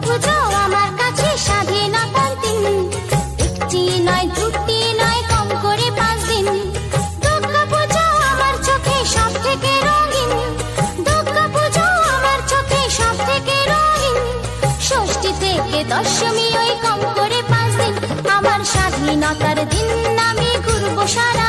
পুজো আমার কাছে স্বাধীনতার দিন, একটি নয় দুটি নয় কম করে 5 দিন। দুর্গা পুজো আমার চোখে সব থেকে রঙিন, দুর্গা পুজো আমার চোখে সব থেকে রঙিন। ষষ্ঠী থেকে দশমী ওই কম করে 5 দিন, আমার স্বাধীনতার দিন আমি ঘুরবো সারা